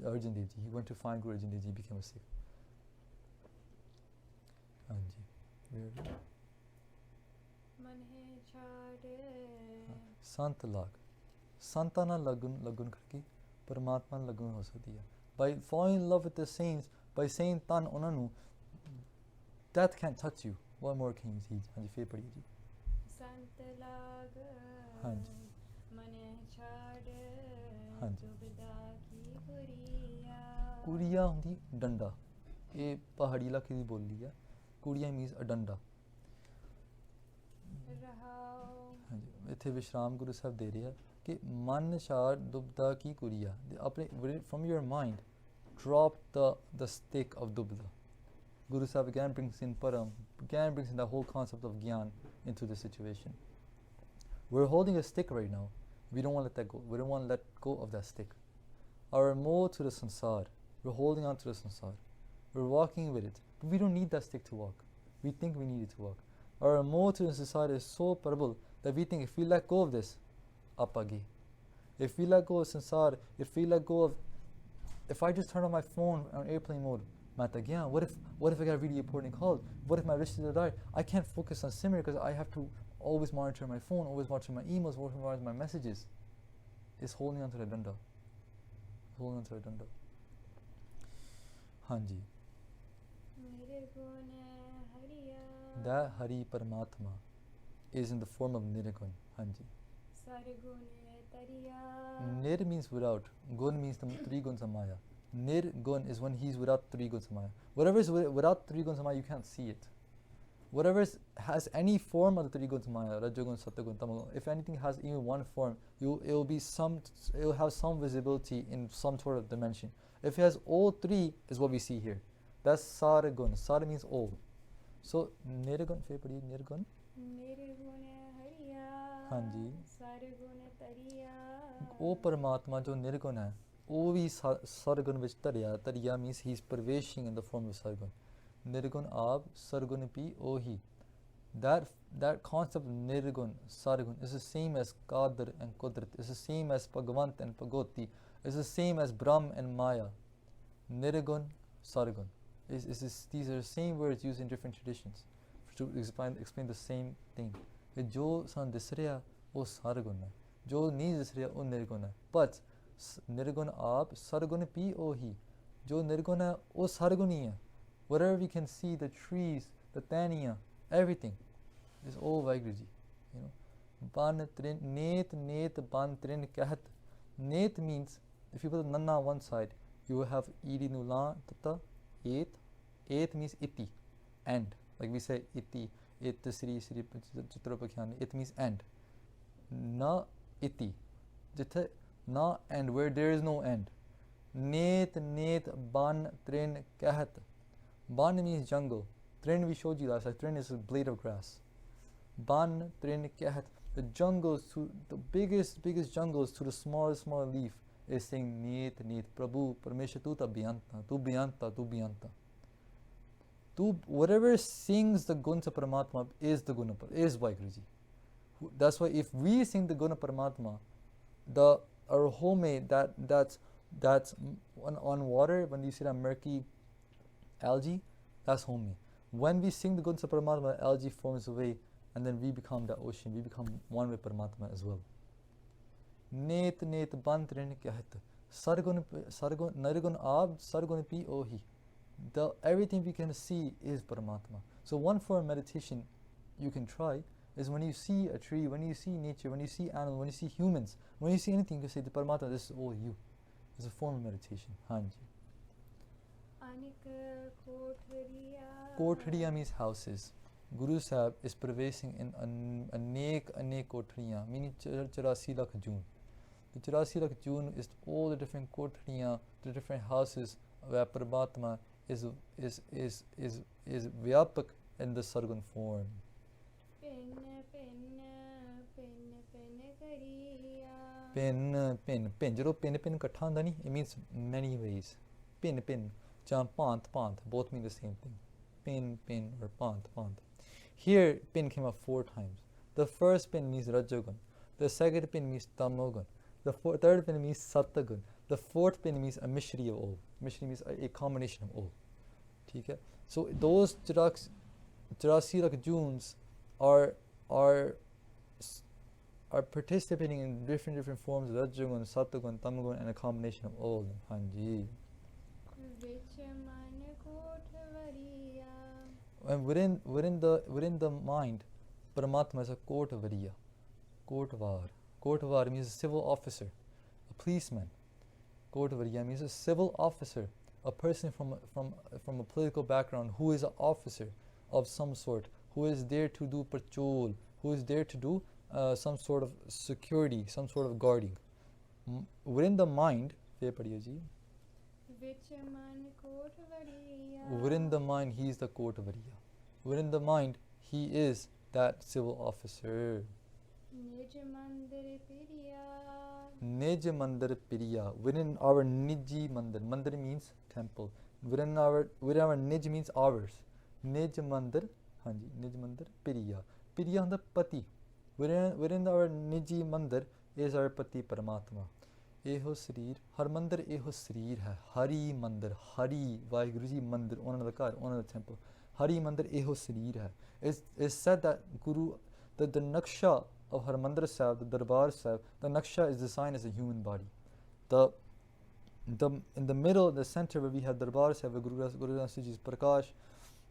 Arjan Dev Ji. He went to find Guru Arjan Dev Ji, became a Sikh. Anji. Sant lag. Santa na lagun karke Paramatma lagun ho sakdi hai. By falling in love with the saints, by saying Tan Onanu, death can't touch you. What more can you see? Hanji, fir padhiye ji. Sant lag mane chhad dubda ki kuriya. Kuriya hundi danda. ਇਹ ਪਹਾੜੀ ਇਲਾਕੇ ਦੀ ਬੋਲੀ ਹੈ. ਕੁੜੀਆਂ means ਅ ਡੰਡਾ. ਹਾਂਜੀ, ਇੱਥੇ ਵਿਸ਼ਰਾਮ ਗੁਰੂ ਸਾਹਿਬ ਦੇ ਰਿਹਾ ਕਿ ਮਨ ਛਾੜ ਦੁਬਦਾ ਕੀ ਕੁਰੀਆ. ਆਪਣੇ from your mind drop the stick of dubda. Guru Sahib again brings in param, again brings in the whole concept of gyan into the situation. We're holding a stick right now. We don't want to let that go. We don't want to let go of that stick. Our moh to the sansar, we're holding on to the sansar. We're walking with it, but we don't need that stick to walk. We think we need it to walk. Our moh to the sansar is so parable that we think if we let go of this, apage. If we let go of sansar, if we let go of, if I just turn on my phone on airplane mode, what if I got a really important call? What if my rishtadar die? I can't focus on simmer because I have to always monitoring my phone, always watching my emails, always monitoring my messages, is holding on to the danda. Holding on to the danda. Hanji. That Hari Paramatma is in the form of Nirgun. Hanji. Nir means without. Gun means the three guns of Maya. Nirgun is when he's without three guns of Maya. Whatever is without three guns of Maya, you can't see it. Whatever has any form of the three guns of Maya, Rajagun, Satagun, Tamagun, if anything has even one form, it will have some visibility in some sort of dimension. If it has all three, is what we see here. That's Saragun. Sara means all. So Nirgun, Nirgun. Hanji. O Paramatma jo Nirgun hai, O vi Sargun vich Tariya. Tariya means he's pervading in the form of Sargun. Nirgun Ab, Sargun Pi, Ohi. That concept of Nirgun, Sargun is the same as Qadr and Qudrat. It's the same as Bhagavant and Bhagoti. It's the same as Brahm and Maya. Nirgun, Sargun. These are the same words used in different traditions to explain the same thing. Jo san disriya, o Sargun hai. Jo nahi disriya, o Nirgun hai. But Nirgun Ab, Sargun Pi, Ohi. Jo Nirgun hai, o Sargun hi hai. Whatever we can see, the trees, the taniya, everything is all Vaiguruji. You know, ban trin net ban trin kahat. Net means, if you put nanna on one side, you will have iri nulan tata et. Et means iti, and like we say iti, it sri chitrapakhyani. It means and. Na iti, jithe na and, where there is no end. Net ban trin kahat. Ban means jungle. Trin, we showed you last time. Trin is a blade of grass. Ban trin kahat. The jungles, to the biggest jungles, to the smallest leaf, is saying Net. Prabhu, Parmeshwar, tu bhyanta, tu bhyanta, tu bhyanta. Whatever sings the Guna Paramatma is the Guna, is Vaiguruji. That's why if we sing the Guna Paramatma, our home that's on water, when you see that murky algae, that's home. When we sing the Guna Paramatma, algae forms away, and then we become the ocean. We become one with Paramatma as well. Net bantrin kyahat. Sargun Nirgun Ab, Sargun Pi Ohi. Everything we can see is Paramatma. So one form of meditation you can try is when you see a tree, when you see nature, when you see animals, when you see humans, when you see anything, you can say the Paramatma, this is all you. It's a form of meditation. Hanji. Kothariya means houses. Guru Sahib is pervading in anek kothariya, meaning 84 lakh June. The 84 lakh June is all the different kothariya, the different houses where Paramatma is vyapak in the Sargun form. Pin. Jado pin katha hunda nahi, it means many ways. Pin. Jam Panth. Both mean the same thing. Pin or Panth. Here, pin came up 4 times. The first pin means Rajagun. The second pin means Tamogun. The third pin means Sattagun. The fourth pin means a mishri of all. Mishri means a combination of all. Okay? So those 84 lakh Junes are participating in different forms of Rajagun, Sattagun, Tamagun, and a combination of all. Hanji. And within the mind, Paramatma is a Kotavariya. Kotvar means a civil officer, a policeman. Kotavariya means a civil officer, a person from a political background who is an officer of some sort, who is there to do patrol, who is there to do some sort of security, some sort of guarding. Within the mind, within the mind, he is the Kotavariya. Within the mind, he is that civil officer. Nij Mandir Piriya. Within our Niji Mandir. Mandir means temple. Within our Nij means ours. Nij Mandir. Hanji. Nij Mandir Piriya. Piriya the Pati. Within our Niji Mandir is our Pati Paramatma. Eho Srir. Har Mandir Eho Srir hai. Hari Mandir. Hari. Vaiguruji Mandir. Owner of the car. Owner of the temple. Hari Mandir Eho Srir hai. It's said that the Naksha of Harmandir Sahib, the Darbar Sahib, the Naksha is designed as a human body. In the middle, the center where we have Darbar Sahib, Guru Granth Sahib Ji's Prakash,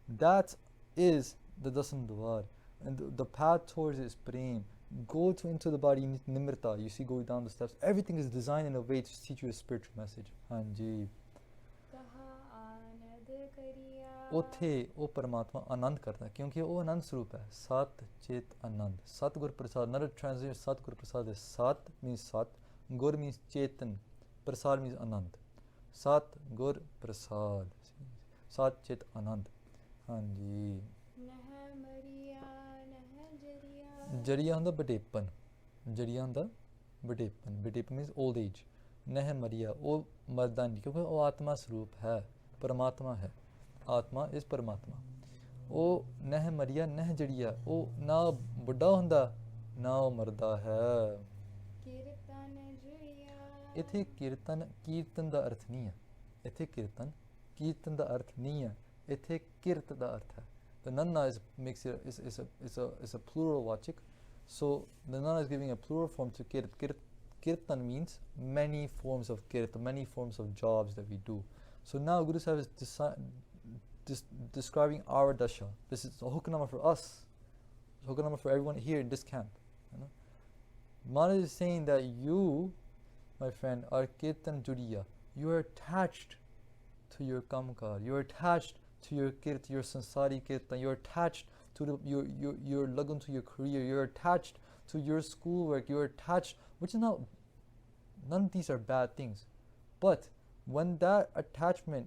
that is the Dasam Dwar. And the path towards it is Prem. Go into the body, Nimrita. You see, going down the steps. Everything is designed in a way to teach you a spiritual message. Hanji. ਉੱਥੇ ਉਹ ਪਰਮਾਤਮਾ ਆਨੰਦ ਕਰਦਾ ਕਿਉਂਕਿ ਉਹ ਆਨੰਦ ਸਰੂਪ ਹੈ ਸਤ ਚਿਤ ਆਨੰਦ ਸਤਿਗੁਰ ਪ੍ਰਸਾਦ ਨਰ ਟ੍ਰਾਂਸਲੇਟ ਸਤਿਗੁਰ ਪ੍ਰਸਾਦ is ਸਤ means ਸਤ ਗੁਰ means ਚੇਤਨ ਪ੍ਰਸਾਦ means ਆਨੰਦ ਸਤ ਗੁਰ ਪ੍ਰਸਾਦ ਸਤ ਚਿਤ ਆਨੰਦ ਹਾਂਜੀ ਜਰੀਆ ਹੁੰਦਾ ਬਟੇਪਨ ਜਰੀਆ ਹੁੰਦਾ ਬਟੇਪਨ ਬਟੇਪਨ means old age ਨਹਿ ਮਰੀਆ ਉਹ ਮਰਦਾ ਨਹੀਂ ਕਿਉਂਕਿ ਉਹ ਆਤਮਾ ਸਰੂਪ ਹੈ ਪਰਮਾਤਮਾ ਹੈ ਆਤਮਾ ਇਸ ਪਰਮਾਤਮਾ ਉਹ ਨਹਿ ਮਰੀਆ ਨਹਿ ਜੜੀਆ ਉਹ ਨਾ ਬੁੱਢਾ ਹੁੰਦਾ ਨਾ ਉਹ ਮਰਦਾ ਹੈ ਇੱਥੇ ਕੀਰਤਨ ਦਾ ਅਰਥ ਨਹੀਂ ਹੈ ਇੱਥੇ ਕੀਰਤਨ ਦਾ ਅਰਥ ਨਹੀਂ ਹੈ ਇੱਥੇ ਕਿਰਤ ਦਾ ਅਰਥ ਹੈ the nana makes it is a plural wachik so the nana is giving a plural form to kirtan means many forms of kirtan many forms of jobs that we do so now Guru Sahib is describing our dasha. This is a Hukumnama for us, Hukumnama for everyone here in this camp. Maharaj is saying that you, my friend, are kirtan juriya. You are attached to your kamkar. You are attached to your kirt, your sansari kirtan. You are attached to your lagun to your career. You are attached to your schoolwork. You are attached, which is not. None of these are bad things, but when that attachment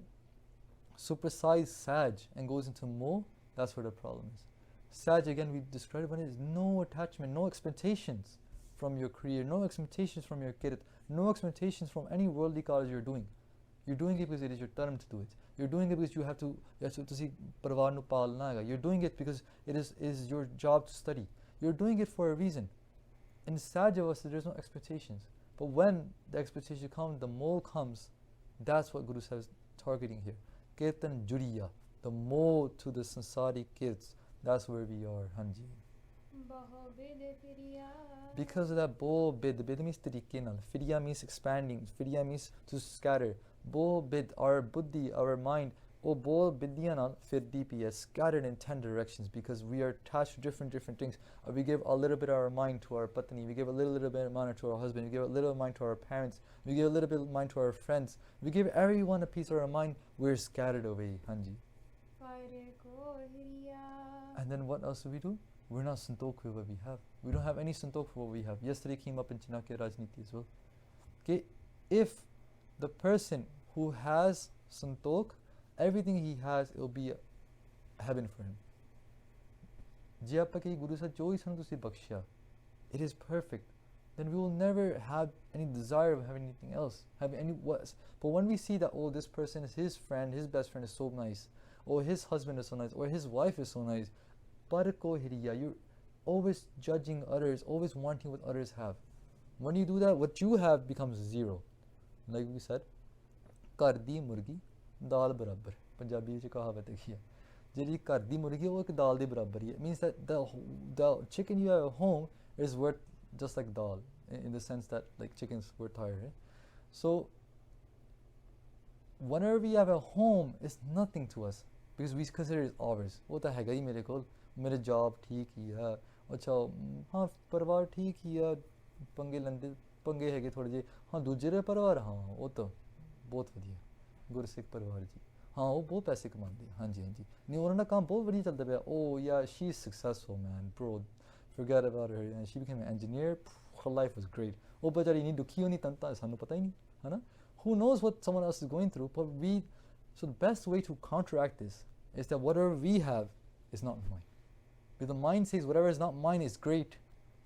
supersize Saj and goes into Moh, that's where the problem is. Saj, again, we described when it is no attachment, no expectations from your career, no expectations from your kirit, no expectations from any worldly cause you're doing. You're doing it because it is your term to do it. You're doing it because you have to see Parvar nu palna hai. You're doing it because it is your job to study. You're doing it for a reason. In Saj Avastha, there's no expectations. But when the expectation comes, the Moh comes, that's what Guru Sahib is targeting here. Kirtan Juriya, the more to the Sansari Kirts, that's where we are, Hanji. Because of that, Bo Bid, bid means tariqinal, Fidya means expanding, Fidya means to scatter. Bo Bid, our buddhi, our mind, O Bo Bidyanal, Firdipi, is scattered in 10 directions because we are attached to different things. We give a little bit of our mind to our patni, we give a little bit of mind to our husband, we give a little mind to our parents, we give a little bit of mind to our friends, we give everyone a piece of our mind, we're scattered away, Hanji. And then what else do we do? We're not santokh with what we have. We don't have any santokh for what we have. Yesterday came up in Chanakya Rajniti as well. Okay, if the person who has santokh, everything he has, it will be heaven for him. Je aapa ke Guru Sahib jo hi sanu tusi bakshya, it is perfect. Then we will never have any desire of having anything else. But when we see that, oh, this person is his friend, his best friend is so nice, or his husband is so nice, or his wife is so nice, parko hiriya, you're always judging others, always wanting what others have. When you do that, what you have becomes zero. Like we said, ਘਰ ਦੀ ਮੁਰਗੀ ਦਾਲ ਬਰਾਬਰ ਪੰਜਾਬੀ ਵਿੱਚ ਕਹਾਵਤ ਹੈਗੀ ਹੈ ਜਿਹੜੀ ਘਰ ਦੀ ਮੁਰਗੀ ਉਹ ਇੱਕ ਦਾਲ ਦੇ ਬਰਾਬਰ ਹੀ ਹੈ means that the chicken you have at home is worth just like dal in the sense that like chicken's worth higher, right? So whenever we have at home it's nothing to us because we consider it ours. ਉਹ ਤਾਂ ਹੈਗਾ ਹੀ ਮੇਰੇ ਕੋਲ ਮੇਰੇ job ਠੀਕ ਹੀ ਆ ਅੱਛਾ ਹਾਂ ਪਰਿਵਾਰ ਠੀਕ ਹੀ ਆ ਪੰਗੇ ਹੈਗੇ ਥੋੜ੍ਹੇ ਜਿਹੇ ਹਾਂ ਦੂਜੇ ਦੇ ਪਰਿਵਾਰ ਹਾਂ ਉਹ ਤਾਂ ਬਹੁਤ ਵਧੀਆ ਗੁਰਸਿੱਖ ਪਰਿਵਾਰ ਜੀ ਹਾਂ ਉਹ ਬਹੁਤ ਪੈਸੇ ਕਮਾਉਂਦੇ ਹਾਂਜੀ ਨਹੀਂ ਉਹਨਾਂ ਦਾ ਕੰਮ ਬਹੁਤ ਵਧੀਆ ਚੱਲਦਾ ਪਿਆ oh yeah she's successful man bro forget about her and she became an engineer her life was great ਉਹ ਬੇਚਾਰੀ ਨਹੀਂ ਦੁਖੀ ਹੋਣੀ ਤਾਂ ਸਾਨੂੰ ਪਤਾ ਹੀ ਨਹੀਂ ਹੈ ਨਾ who knows what someone else is going through but so the best way to counteract this is that whatever we have is not mine. If the mind says whatever is not mine is great,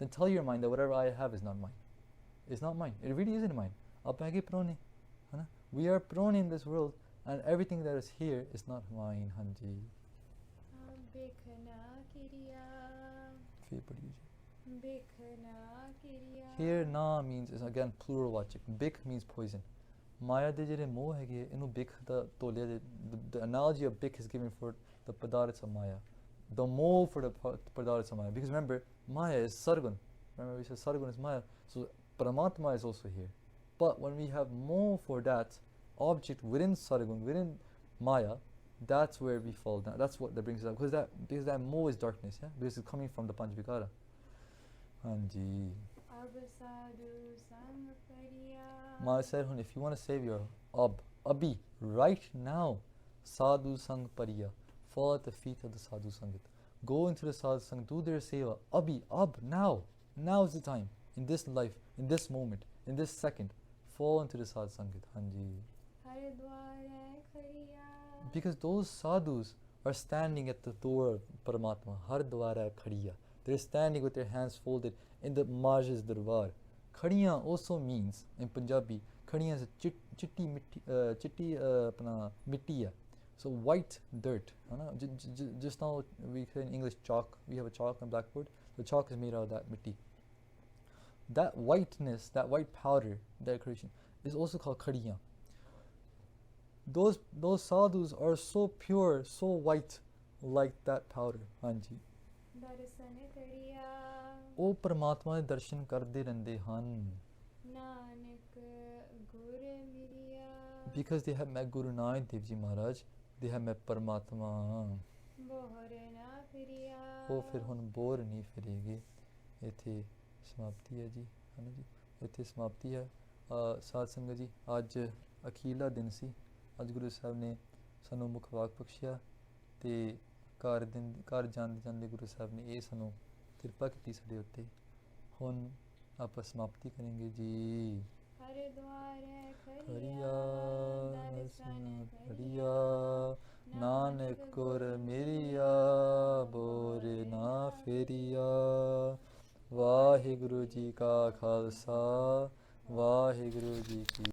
then tell your mind that whatever I have is not mine. It's not mine. It really isn't mine. We are prone in this world and everything that is here is not mine, Hanji. Here na means is again plural wachik. Bik means poison. Maya de jere moh hege inu bik the tolya the analogy of bik is given for the padarths of Maya. the more for the Padartha Maya. Because remember, Maya is Sargun. Remember we said Sargun is Maya. So Paramatma is also here. But when we have more for that object within Sargun, within Maya, that's where we fall down. That's what that brings us up. Because that more is darkness, yeah? Because it's coming from the Panchvikara. Hanji. Ab sadhu sang pariya. Ma said, if you want to save your Abhi, right now, Sadhu Sang Pariya, fall at the feet of the Sadhu Sangat. Go into the Sadhu Sang, do their seva. Abhi, now. Now is the time. In this life, in this moment, in this second, fall into the Sadhu Sangat. Hanji. Haridwar hai khariya. Because those sadhus are standing at the door of Paramatma. Har dwara khadiya. They're standing with their hands folded in the Maj's Darbar. Khadiya also means, in Punjabi, khadiya is a chitti mitti hai. So white dirt. Just now we say in English chalk. We have a chalk on blackboard. The chalk is made out of that mitti. That whiteness, that white powder, that creation, is also called khadiya. Those sadhus are so pure, so white, like that powder. Hanji. Darshan kariya. ਉਹ ਪਰਮਾਤਮਾ ਦੇ ਦਰਸ਼ਨ ਕਰਦੇ ਰਹਿੰਦੇ ਹਨ Nanak gur miriya. because they have met Guru Nanak Dev Ji Maharaj, they have met ਪਰਮਾਤਮਾ Bohar na firiya. ਉਹ ਫਿਰ ਹੁਣ ਬੋਰ ਨਹੀਂ ਫਿਰੇਗੇ ਇੱਥੇ ਸਮਾਪਤੀ ਹੈ ਜੀ ਹੈ ਜੀ ਇੱਥੇ ਸਮਾਪਤੀ ਹੈ ਸਾਧ ਸੰਗਤ ਜੀ ਅੱਜ ਅਖੀਰਲਾ ਦਿਨ ਸੀ ਅੱਜ ਗੁਰੂ ਸਾਹਿਬ ਨੇ ਸਾਨੂੰ ਮੁੱਖ ਵਾਕ ਬਖਸ਼ਿਆ ਤੇ ਘਰ ਜਾਂਦੇ ਗੁਰੂ ਸਾਹਿਬ ਨੇ ਇਹ ਸਾਨੂੰ ਕਿਰਪਾ ਕੀਤੀ ਸਾਡੇ ਉੱਤੇ ਹੁਣ ਆਪਾਂ ਸਮਾਪਤੀ ਕਰਾਂਗੇ ਜੀ ਹਰਿਦੁਆਰ ਖਰੀਆ ਦਰਸ਼ਨ ਖਰੀਆ ਨਾਨਕ ਗੁਰ ਮੇਰੀਆ ਬੋਰ ਨਾ ਫੇਰੀਆ ਵਾਹਿਗੁਰੂ ਜੀ ਕਾ ਖਾਲਸਾ ਵਾਹਿਗੁਰੂ ਜੀ ਕੀ